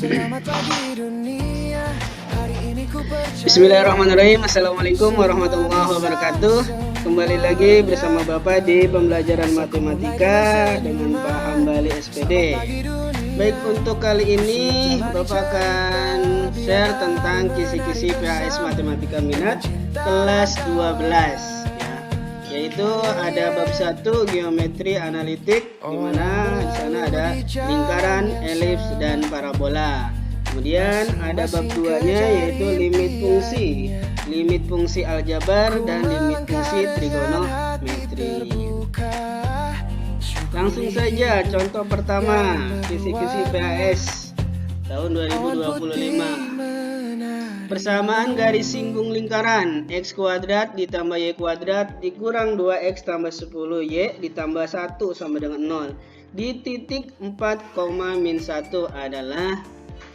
Bismillahirrahmanirrahim. Assalamualaikum warahmatullahi wabarakatuh. Kembali lagi bersama Bapak di pembelajaran matematika dengan Pak Hambali SPD. Baik, untuk kali ini Bapak akan share tentang kisi-kisi PAS Matematika Minat kelas 12 ya. Yaitu ada bab 1 geometri analitik, di mana di sana ada lingkaran, elips dan parabola. Kemudian ada bab 2-nya yaitu limit fungsi aljabar dan limit fungsi trigonometri. Langsung saja contoh pertama, kisi-kisi PAS tahun 2025. Persamaan garis singgung lingkaran x kuadrat ditambah y kuadrat dikurang 2x tambah 10y ditambah 1 sama dengan 0 di titik 4, min 1 adalah.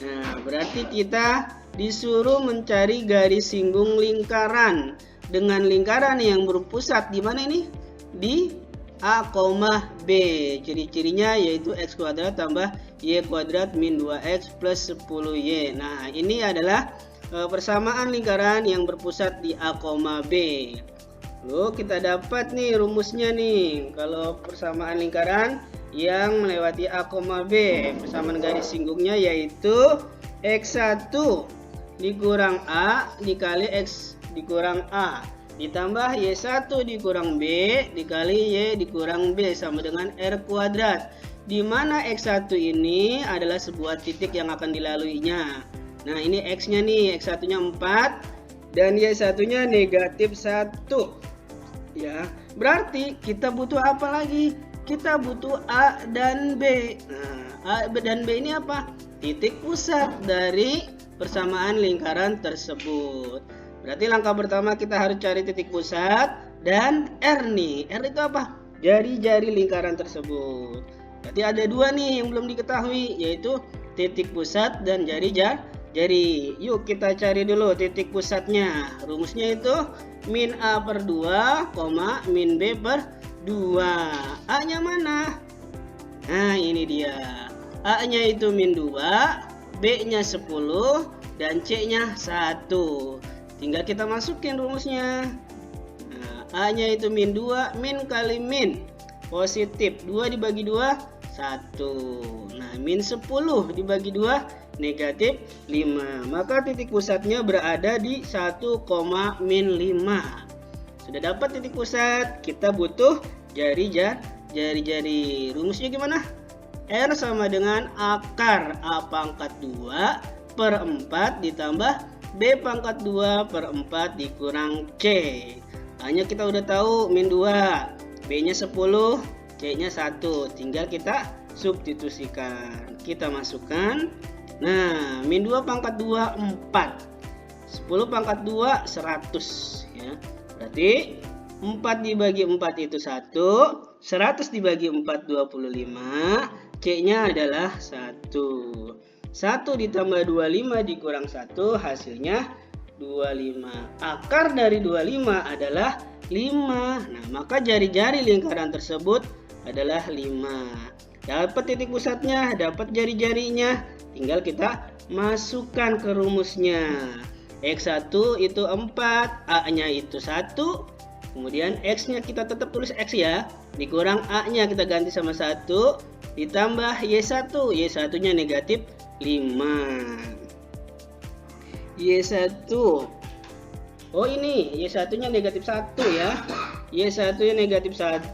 Nah, berarti kita disuruh mencari garis singgung lingkaran dengan lingkaran yang berpusat di mana ini? Di A, B. Ciri-cirinya yaitu x kuadrat tambah y kuadrat min 2x plus 10y. Nah, ini adalah persamaan lingkaran yang berpusat di A, B. Lalu kita dapat nih rumusnya nih. Kalau persamaan lingkaran yang melewati A, B, persamaan garis singgungnya yaitu x1 dikurang A dikali x dikurang A ditambah y1 dikurang B dikali y dikurang B sama dengan r kuadrat, di mana x1 ini adalah sebuah titik yang akan dilaluinya. Nah, ini x-nya nih, x1-nya 4 dan y1-nya negatif 1 ya. Berarti kita butuh apa lagi? Kita butuh A dan B. Nah, A dan B ini apa? Titik pusat dari persamaan lingkaran tersebut. Berarti langkah pertama kita harus cari titik pusat dan R nih. R itu apa? Jari-jari lingkaran tersebut. Berarti ada dua nih yang belum diketahui, yaitu titik pusat dan jari-jari. Yuk kita cari dulu titik pusatnya. Rumusnya itu min A per 2, min B per 2. A-nya mana? Nah, ini dia. A-nya itu min 2, B-nya 10, dan C-nya 1. Tinggal kita masukin rumusnya. Nah, A-nya itu min 2, min kali min. Positif, 2 dibagi 2, 1. Nah, min 10 dibagi 2, negatif 5. Maka titik pusatnya berada di 1, min 5. Sudah dapat titik pusat, kita butuh jari-jari. Rumusnya gimana? R sama dengan akar A pangkat 2 per 4 ditambah B pangkat 2 per 4 dikurang C. Hanya kita udah tahu min 2, B nya 10, C nya 1. Tinggal kita substitusikan. Kita masukkan. Nah, min 2 pangkat 2 4, 10 pangkat 2 100 ya. Berarti 4 dibagi 4 itu 1, 100 dibagi 4 25, C-nya adalah 1. 1 ditambah 25 dikurang 1 hasilnya 25. Akar dari 25 adalah 5. Nah, maka jari-jari lingkaran tersebut adalah 5. Dapat titik pusatnya, dapat jari-jarinya, tinggal kita masukkan ke rumusnya. X1 itu 4, A-nya itu 1. Kemudian X-nya kita tetap tulis X ya. Dikurang A-nya kita ganti sama 1. Ditambah Y1. Y1-nya negatif 5. Y1. Oh, ini Y1-nya negatif 1 ya. Y1-nya negatif 1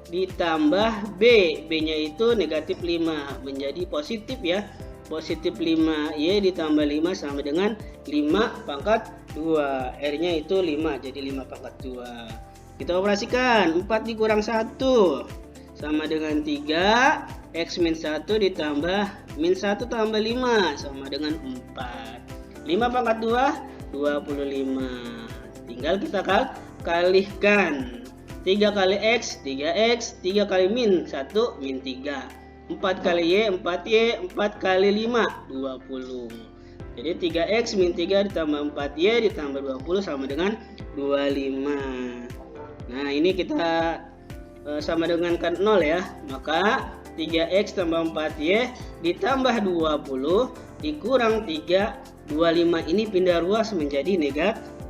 ditambah B. B-nya itu negatif 5. Menjadi positif ya. Positif 5. Y ditambah 5 sama dengan 5 pangkat 2. R-nya itu 5. Jadi 5 pangkat 2. Kita operasikan. 4 dikurang 1 sama dengan 3. X min 1 ditambah min 1 tambah 5 sama dengan 4. 5 pangkat 2, 25. Tinggal kita kalikan. 3 kali X, 3X. 3 kali min 1, min 3. 4 kali Y, 4Y. 4 kali 5, 20. Jadi 3X min 3 ditambah 4Y ditambah 20 sama dengan 25. Nah, ini kita sama dengan kan 0 ya. Maka 3x tambah 4y ditambah 20 dikurang 3, 25 ini pindah ruas menjadi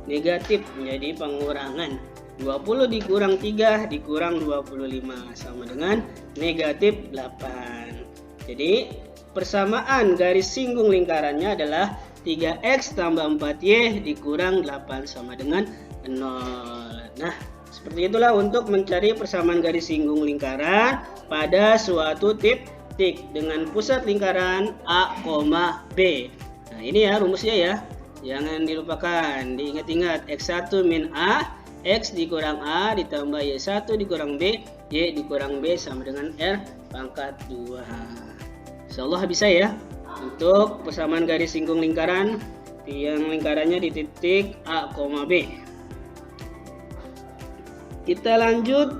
negatif, menjadi pengurangan. 20 dikurang 3 dikurang 25 sama dengan negatif 8. Jadi persamaan garis singgung lingkarannya adalah 3x tambah 4y dikurang 8 sama dengan 0. Nah, seperti itulah untuk mencari persamaan garis singgung lingkaran pada suatu titik dengan pusat lingkaran A, B. Nah, ini ya rumusnya ya. Jangan dilupakan, diingat-ingat. X1 min A, X dikurang A ditambah Y1 dikurang B, Y dikurang B sama dengan R pangkat 2. Insyaallah bisa ya untuk persamaan garis singgung lingkaran yang lingkarannya di titik A, B. Kita lanjut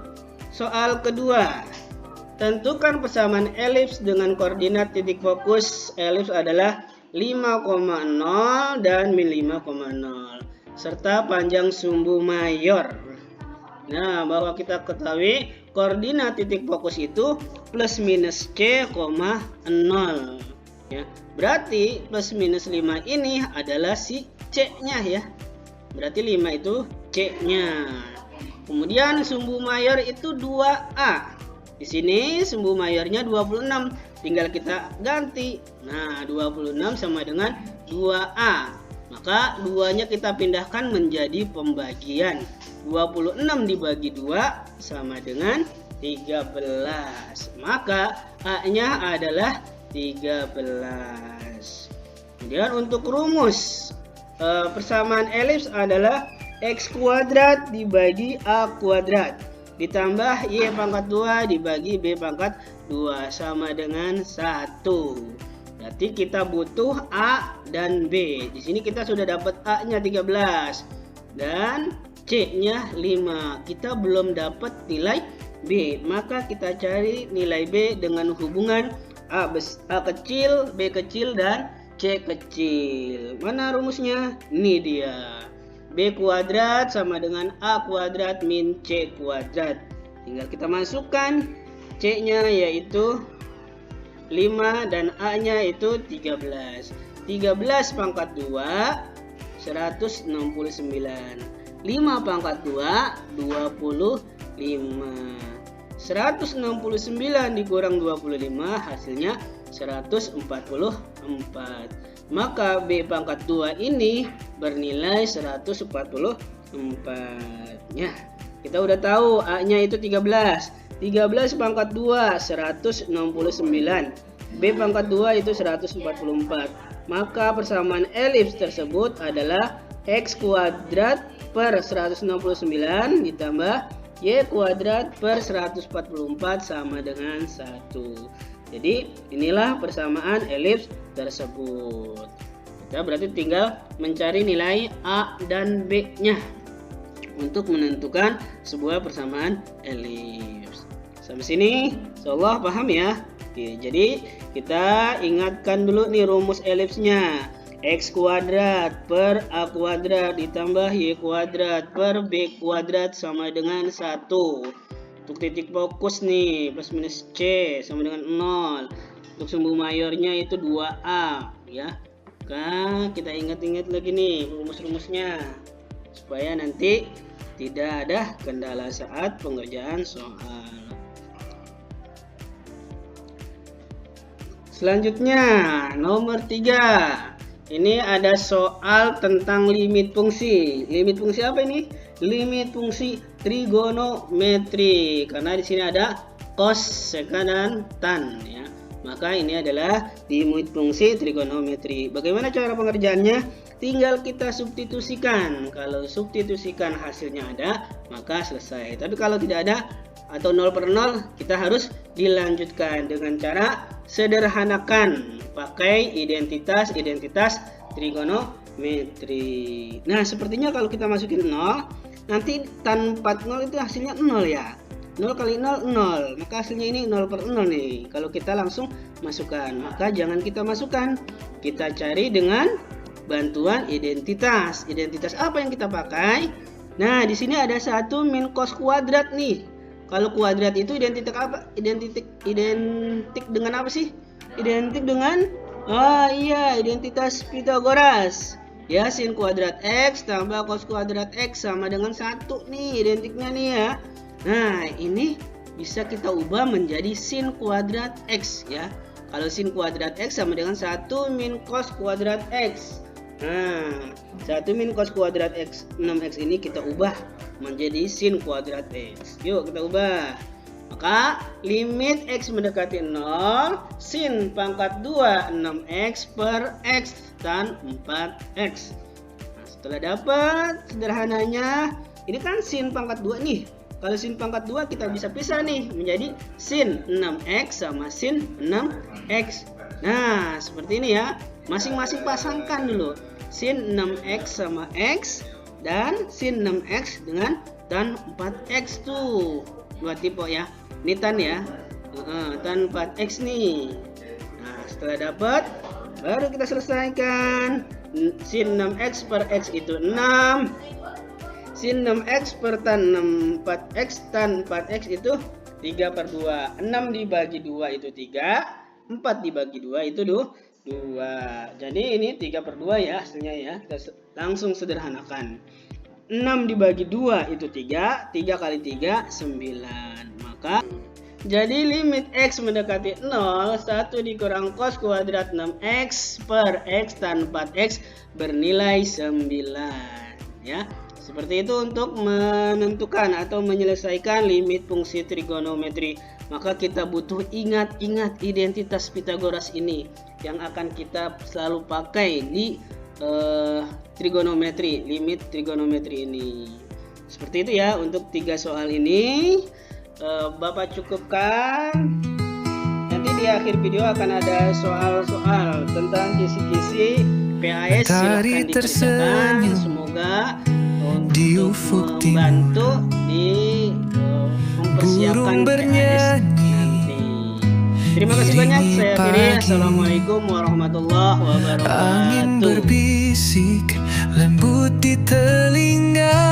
soal kedua. Tentukan persamaan elips dengan koordinat titik fokus elips adalah 5,0 dan min 5,0 serta panjang sumbu mayor. Nah, bahwa kita ketahui koordinat titik fokus itu plus minus c, 0 ya. Berarti plus minus 5 ini adalah si c-nya ya. Berarti 5 itu c-nya. Kemudian sumbu mayor itu 2a. Di sini sumbu mayornya 26. Tinggal kita ganti. Nah, 26 sama dengan 2a. Maka 2-nya kita pindahkan menjadi pembagian. 26 dibagi 2 sama dengan 13. Maka A-nya adalah 13. Kemudian untuk rumus persamaan elips adalah X kuadrat dibagi A kuadrat ditambah Y pangkat 2 dibagi B pangkat 2 sama dengan 1. Berarti kita butuh A dan B. Di sini kita sudah dapat A-nya 13 dan C-nya 5. Kita belum dapat nilai B. Maka kita cari nilai B dengan hubungan A kecil, B kecil, dan C kecil. Mana rumusnya? Ini dia. B kuadrat sama dengan A kuadrat min C kuadrat. Tinggal kita masukkan C-nya yaitu 5 dan A-nya itu 13. 13 pangkat 2 169. 5 pangkat 2 25. 169 dikurang 25 hasilnya 144. Maka B pangkat 2 ini bernilai 144. Ya, kita udah tahu A-nya itu 13. 13 pangkat 2 169. B pangkat 2 itu 144. Maka persamaan elips tersebut adalah X kuadrat per 169 ditambah Y kuadrat per 144 sama dengan 1. Jadi inilah persamaan elips tersebut. Kita berarti tinggal mencari nilai A dan B-nya untuk menentukan sebuah persamaan elips. Sampai sini insyaallah paham ya. Oke, jadi kita ingatkan dulu nih rumus elipsnya. X kuadrat per A kuadrat ditambah Y kuadrat per B kuadrat sama dengan 1. Untuk titik fokus nih plus minus C sama dengan 0. Untuk sumbu mayornya itu 2A ya. Nah, kita ingat-ingat lagi nih rumus-rumusnya supaya nanti tidak ada kendala saat pengerjaan soal. Selanjutnya nomor 3. Ini ada soal tentang limit fungsi. Limit fungsi apa ini? Limit fungsi trigonometri. Karena di sini ada cos, seka, dan tan ya. Maka ini adalah limit fungsi trigonometri. Bagaimana cara pengerjaannya? Tinggal kita substitusikan. Kalau substitusikan hasilnya ada, maka selesai. Tapi kalau tidak ada atau 0 per 0, kita harus dilanjutkan dengan cara sederhanakan pakai identitas trigonometri. Nah, sepertinya kalau kita masukin 0, nanti tan 40 itu hasilnya 0 ya. 0 kali 0 0. Maka hasilnya ini 0 per 0 nih. Kalau kita langsung masukkan, maka jangan kita masukkan. Kita cari dengan bantuan identitas. Identitas apa yang kita pakai? Nah, di sini ada 1 min cos kuadrat nih. Kalau kuadrat itu identik apa? Identik dengan apa sih? Identik dengan identitas Pythagoras. Ya, sin kuadrat X tambah cos kuadrat X sama dengan 1 nih, identiknya nih ya. Nah, ini bisa kita ubah menjadi sin kuadrat X ya. Kalau sin kuadrat X sama dengan 1 min cos kuadrat X. Nah, 1 min cos kuadrat X 6X ini kita ubah menjadi sin kuadrat X. Yuk kita ubah. Maka limit X mendekati 0, sin pangkat 2 6X per X tan 4X. Nah, setelah dapat sederhananya, ini kan sin pangkat 2 nih. Kalau sin pangkat 2 kita bisa pisah nih menjadi sin 6X sama sin 6X. Nah, seperti ini ya. Masing-masing pasangkan dulu. Sin 6X sama X dan sin 6X dengan tan 4X tuh. Dua tipe ya. Ini tan ya. Tan 4X nih. Nah, setelah dapat baru kita selesaikan. Sin 6X per X itu 6. Sin 6X per tan 4X tan 4X itu 3 per 2. 6 dibagi 2 itu 3. 4 dibagi 2 itu 2. Jadi ini 3 per 2 ya hasilnya ya. Kita langsung sederhanakan. 6 dibagi 2 itu 3. 3 kali 3 9. Maka jadi limit X mendekati 0, 1 dikurang cos kuadrat 6X per X tan 4X bernilai 9 ya. Seperti itu untuk menentukan atau menyelesaikan limit fungsi trigonometri. Maka kita butuh ingat identitas Pythagoras ini yang akan kita selalu pakai di trigonometri, limit trigonometri ini. Seperti itu ya untuk 3 soal ini. Bapak cukupkan. Nanti di akhir video akan ada soal-soal tentang kisi-kisi PAS. Silahkan dikerjakan. Semoga untuk membantu di mempersiapkan PAS nanti. Terima kasih banyak. Saya akhiri. Assalamualaikum warahmatullahi wabarakatuh. Angin berbisik lembut di telinga,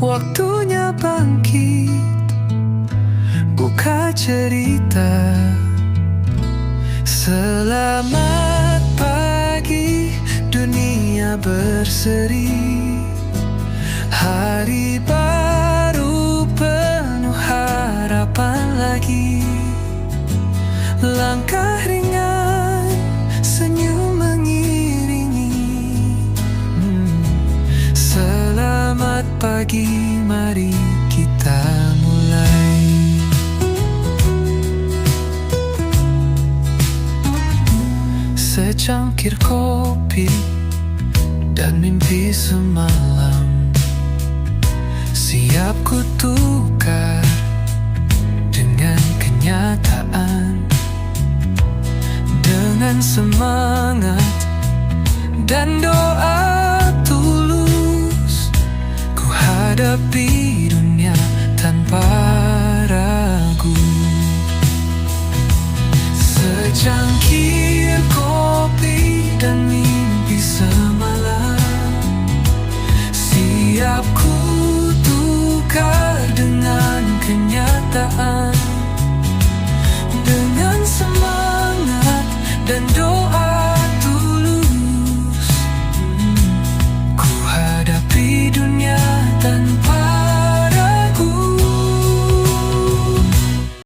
waktunya bangkit, buka cerita. Selamat pagi, dunia berseri. Hari baru penuh harapan lagi. Langkah ringan, senyum mengiringi. Selamat pagi, mari kita mulai. Secangkir kopi dan mimpi semalam siap ku tukar dengan kenyataan. Dengan semangat dan doa tulus, ku hadapi dunia tanpa ragu. Secangkir kopi dan mimpi semalam siap ku tukar dengan kenyataan.